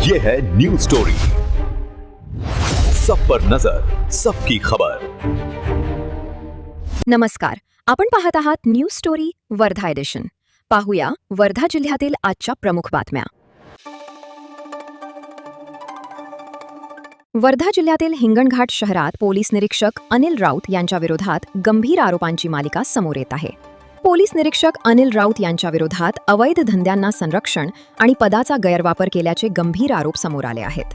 ये है news story, सब पर नजर, सबकी खबर। नमस्कार, आपण पाहत आहात न्यूज स्टोरी वर्धा एडिशन। पाहूया वर्धा जिल्ह्यातील आजच्या प्रमुख बातम्या। वर्धा जिल्ह्यातील हिंगणघाट शहरात पोलीस निरीक्षक अनिल राऊत यांच्या विरोधात गंभीर आरोपांची मालिका समोर येत आहे। पोलीस निरीक्षक अनिल राऊत यांच्या विरोधात अवैध धंद्यांना संरक्षण आणि पदाचा गैरवापर केल्याचे गंभीर आरोप समोर आले आहेत।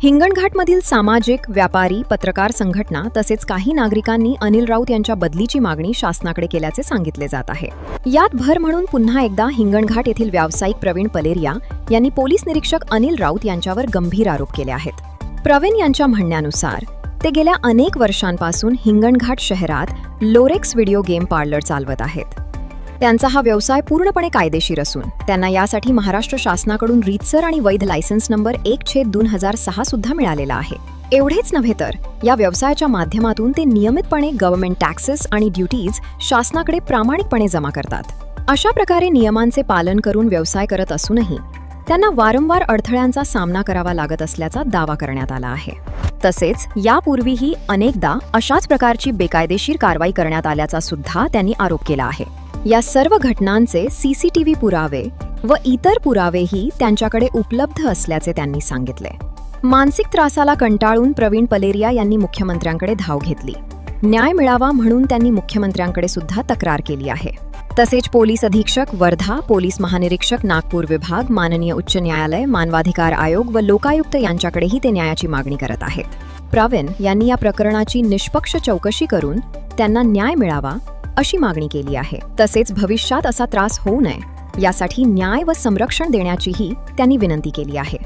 हिंगणघाटमधील सामाजिक, व्यापारी, पत्रकार संघटना तसेच काही नागरिकांनी अनिल राऊत यांच्या बदलीची मागणी शासनाकडे केल्याचे सांगितले जात आहे। यात भर म्हणून पुन्हा एकदा हिंगणघाट येथील व्यावसायिक प्रवीण पलेरिया यांनी पोलीस निरीक्षक अनिल राऊत यांच्यावर गंभीर आरोप केले आहेत। प्रवीण यांच्या म्हणण्यानुसार ते गेल्या अनेक वर्षांपासून हिंगणघाट शहरात लोरेक्स व्हिडिओ गेम पार्लर चालवत आहेत। त्यांचा हा व्यवसाय पूर्णपणे कायदेशीर असून त्यांना यासाठी महाराष्ट्र शासनाकडून रीतसर आणि वैध लायसन्स नंबर 1/2006 सुद्धा मिळालेला आहे। एवढेच नव्हे तर या व्यवसायाच्या माध्यमातून ते नियमितपणे गव्हर्नमेंट टॅक्सेस आणि ड्युटीज शासनाकडे प्रामाणिकपणे जमा करतात। अशा प्रकारे नियमांचे पालन करून व्यवसाय करत असूनही त्यांना वारंवार अडथळ्यांचा सामना करावा लागत असल्याचा दावा करण्यात आला आहे। तसेच यापूर्वीही अनेकदा अशाच प्रकारची बेकायदेशीर कारवाई करण्यात आल्याचा सुद्धा त्यांनी आरोप केला आहे। या सर्व घटनांचे सीसीटीव्ही पुरावे व इतर पुरावेही त्यांच्याकडे उपलब्ध असल्याचे त्यांनी सांगितले। मानसिक त्रासाला कंटाळून प्रवीण पलेरिया यांनी मुख्यमंत्र्यांकडे धाव घेतली। न्याय मिळावा म्हणून त्यांनी मुख्यमंत्र्यांकडे सुद्धा तक्रार केली आहे। तसेच पोलीस अधीक्षक वर्धा, पोलीस महानिरीक्षक नागपूर विभाग, माननीय उच्च न्यायालय, मानवाधिकार आयोग व लोकायुक्त यांच्याकडेही ते न्यायाची मागणी करत आहेत। प्रवीण यांनी या प्रकरणाची निष्पक्ष चौकशी करून त्यांना न्याय मिळावा अशी मागणी केली आहे। तसेच भविष्यात असा त्रास होऊ नये यासाठी न्याय व संरक्षण देण्याचीही त्यांनी विनंती केली आहे।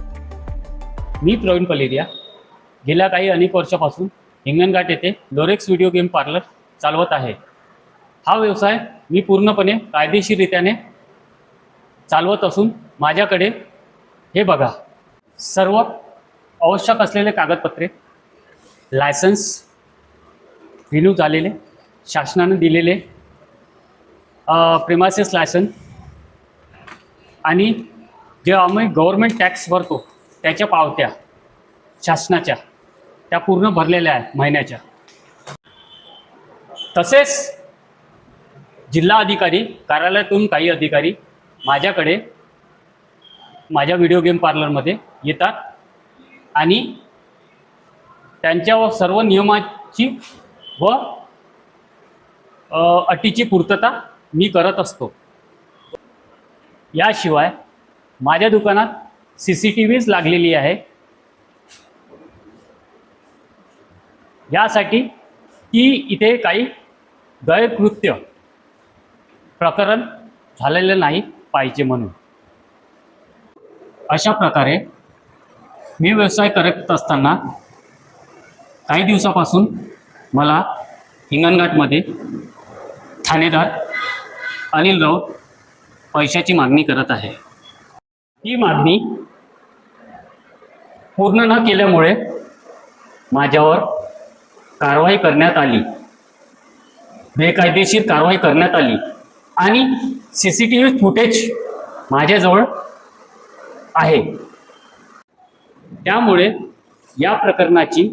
मी प्रवीण पलेरिया गेल्या अनेक वर्षापासून हिंगणघाट येथे लोरेक्स व्हिडिओ गेम पार्लर चालवत आहे। हा व्यवसाय मी पूर्णपणे कायदेशीररित्याने चालवत असून माझ्याकडे हे बघा, सर्व आवश्यक असलेले कागदपत्रे, लायसन्स रिन्यू झालेले, शासनाने दिलेले प्रिमायसेस लायसन्स आणि जे आम्ही गव्हर्नमेंट टॅक्स भरतो त्याच्या पावत्या शासनाच्या त्या पूर्ण भरलेल्या आहेत महिन्याच्या। तसेच जिल्हा अधिकारी कार्यालयातून काही अधिकारी माझ्याकडे माझ्या व्हिडिओ गेम पार्लरमध्ये येतात आणि त्यांच्या सर्व नियमाची व अटीची पूर्तता मी करत असतो। याशिवाय माझ्या दुकानात CCTVs लागलेली आहे। यासाठी की इथे काही गैरकृत्य प्रकरण झालेलं नाही पाहिजे म्हणून। अशा प्रकारे मी व्यवसाय करत असताना काही दिवसापासून मला हिंगणघाटमध्ये ठाणेदार अनिल राऊत पैशाची मागणी करत आहे। ही मागणी पूर्ण न केल्यामुळे माझ्यावर कारवाई करण्यात आली, बेकायदेशीर कारवाई करण्यात आली आणि CCTV फुटेज माझ्याजवळ आहे। त्यामुळे या प्रकरणाची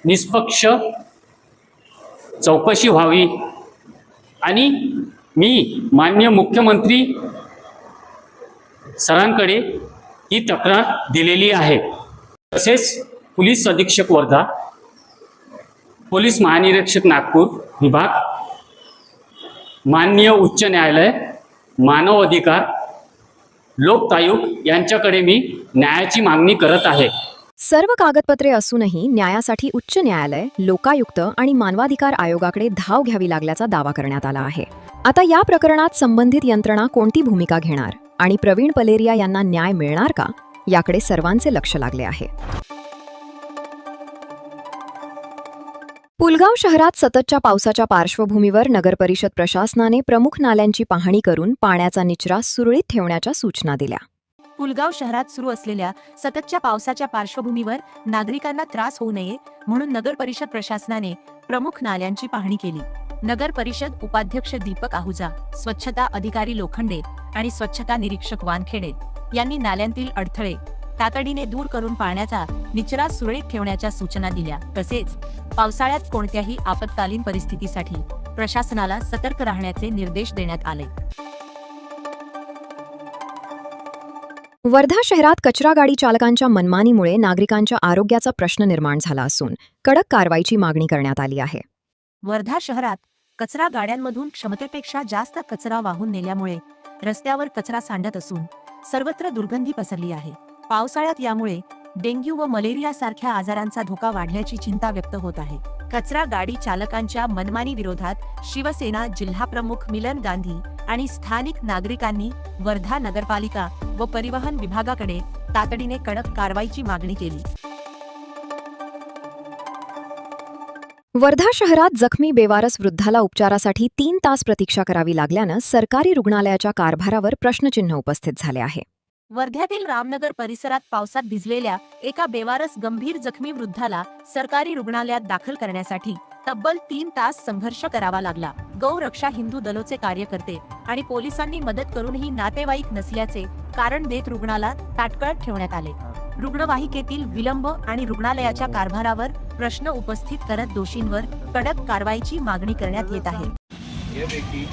निष्पक्ष चौकशी व्हावी आणि मी माननीय मुख्यमंत्री सरांकडे ही तक्रार दिलेली आहे। तसेच पोलीस अधीक्षक वर्धा, पोलीस महानिरीक्षक नागपूर विभाग, माननीय उच्च न्यायालय, मानव अधिकार, लोकायुक्त यांच्याकडे मी न्यायाची मागणी करत आहे। सर्व कागदपत्रे असूनही न्यायासाठी उच्च न्यायालय, लोकायुक्त आणि मानवाधिकार आयोगाकडे धाव घ्यावी लागल्याचा दावा करण्यात आला आहे। आता या प्रकरणात संबंधित यंत्रणा कोणती भूमिका घेणार आणि प्रवीण पलेरिया यांना न्याय मिळणार का, याकडे सर्वांचे लक्ष लागले आहे। पुलगाव शहरात सततच्या पावसाच्या पार्श्वभूमीवर नगरपरिषद प्रशासनाने प्रमुख नाल्यांची पाहणी करून पाण्याचा निचरा सुरळीत ठेवण्याच्या सूचना दिल्या। पुलगाव शहरात सुरू असलेल्या सततच्या पावसाच्या पार्श्वभूमीवर नागरिकांना त्रास होऊ नये म्हणून नगर परिषद प्रशासनाने प्रमुख नाल्यांची पाहणी केली। नगर परिषद उपाध्यक्ष दीपक आहुजा, स्वच्छता अधिकारी लोखंडे आणि स्वच्छता निरीक्षक वानखेडे यांनी नाल्यांतील अडथळे तातडीने दूर करून पाण्याचा निचरा सुरळीत ठेवण्याच्या सूचना दिल्या. तसेच पावसाळ्यात कोणत्याही आपत्कालीन परिस्थितीसाठी प्रशासनाला सतर्क राहण्याचे निर्देश देण्यात आले. वर्धा शहरात कचरा गाडी चालकांच्या मनमानीमुळे नागरिकांच्या आरोग्याचा प्रश्न निर्माण झाला असून कडक कारवाईची मागणी करण्यात आली आहे. वर्धा शहरात कचरा गाड्यांमधून क्षमतेपेक्षा जास्त कचरा वाहून नेल्यामुळे रस्त्यावर कचरा सांडत असून सर्वत्र दुर्गंधी पसरली आहे. पावसाळ्यात यामुळे डेंग्यू व मलेरिया सारख्या आजारांचा धोका वाढल्याची चिंता व्यक्त होत आहे. कचरा गाडी चालकांच्या मनमानी विरोधात शिवसेना जिल्हाप्रमुख मिलन गांधी आणि स्थानिक नागरिकांनी वर्धा नगरपालिका व परिवहन विभागाकडे तातडीने कडक कारवाईची मागणी केली. वर्धा शहरात जखमी बेवारस वृद्धाला उपचारासाठी 3 तास प्रतीक्षा करावी लागल्यानं सरकारी रुग्णालयाच्या कारभारावर प्रश्नचिन्ह उपस्थित झाले आहे. वर्ध्यातील रामनगर परिसरात पावसात भिजलेल्या एका बेवारस गंभीर जखमी वृद्धाला सरकारी रुग्णालयात दाखल करण्यासाठी तब्बल 3 तास संघर्ष करावा लागला. गौरक्षा हिंदू दलोचे कार्यकर्ते आणि पोलिसांनी मदत करूनही नातेवाईक नसल्याचे कारण देत रुग्णाला ताटकळत ठेवण्यात आले. रुग्णवाहिकेतील विलंब आणि रुग्णालयाच्या कारभारावर प्रश्न उपस्थित करत दोषींवर कडक कारवाईची मागणी करण्यात येत आहे. ये व्यक्ति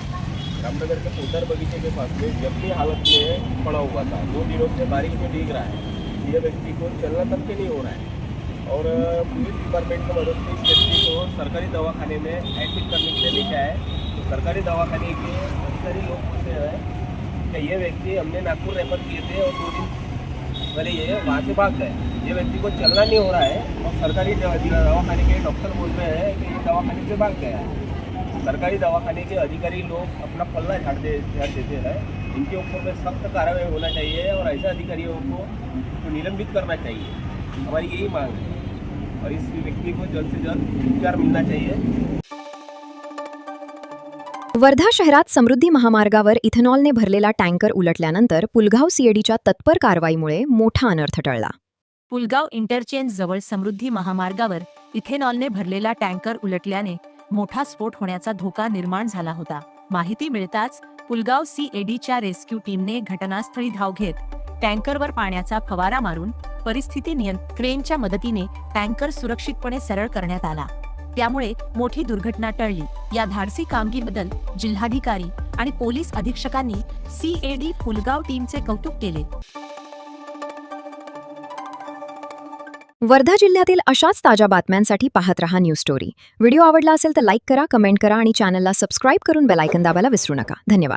रामनगर के पोतर बगीचे के पास में जख्मी हालत में पड़ा हुआ था. 2 दिनों से बारिश में भीग रहा है. ये व्यक्ति को चलना तक के नहीं हो रहा है और पुलिस डिपार्टमेंट की मदद से इस व्यक्ति को सरकारी दवाखाने में एडमिट करने के लिए लेके आए. तो सरकारी दवाखाने के अधिकारी लोग पूछते हैं कि ये व्यक्ति हमने नागपुर रेफर किए थे और 2 दिन पहले ये वहाँ से भाग गए. ये व्यक्ति को चलना नहीं हो रहा है और सरकारी दवाखाने के डॉक्टर बोल रहे हैं कि ये दवाखाने से भाग गया है. सरकारी दवाखाने के अधिकारी लोग अपना पल्ला झाड़ देते हैं. इनके ऊपर में सख्त कार्रवाई होना चाहिए और ऐसे अधिकारियों को तो निलंबित करना चाहिए. हमारी यही मांग है और इस व्यक्ति को जल्द से जल्द उपचार मिलना चाहिए. वर्धा शहरात समृद्धी महामार्गावर इथेनॉलने भरलेला टँकर उलटल्यानंतर पुलगाव सीएडीच्या तत्पर कारवाईमुळे मोठा अनर्थ टळला. पुलगाव इंटरचेंज जवळ समृद्धी महामार्गावर इथेनॉलने भरलेला टँकर उलटल्याने मोठा स्फोट होण्याचा धोका निर्माण झाला होता. माहिती मिळताच पुलगाव सीएडीच्या रेस्क्यू टीमने घटनास्थळी धाव घेत टँकरवर पाण्याचा फवारा मारून परिस्थिती नियंत्रणात क्रेनच्या मदतीने टँकर सुरक्षितपणे सरळ करण्यात आला. त्यामुळे मोठी दुर्घटना टळली. या धाडसी कामगिरीबद्दल जिल्हाधिकारी आणि पोलीस अधीक्षकांनी सीएडी पुलगाव टीमचे कौतुक केले. वर्धा जिल्ह्यातील अशाच ताज्या बातम्यांसाठी पाहत रहा न्यूज स्टोरी. व्हिडिओ आवडला असेल तर लाईक करा, कमेंट करा आणि चॅनलला सबस्क्राईब करून बेल आयकॉन दाबायला विसरू नका. धन्यवाद.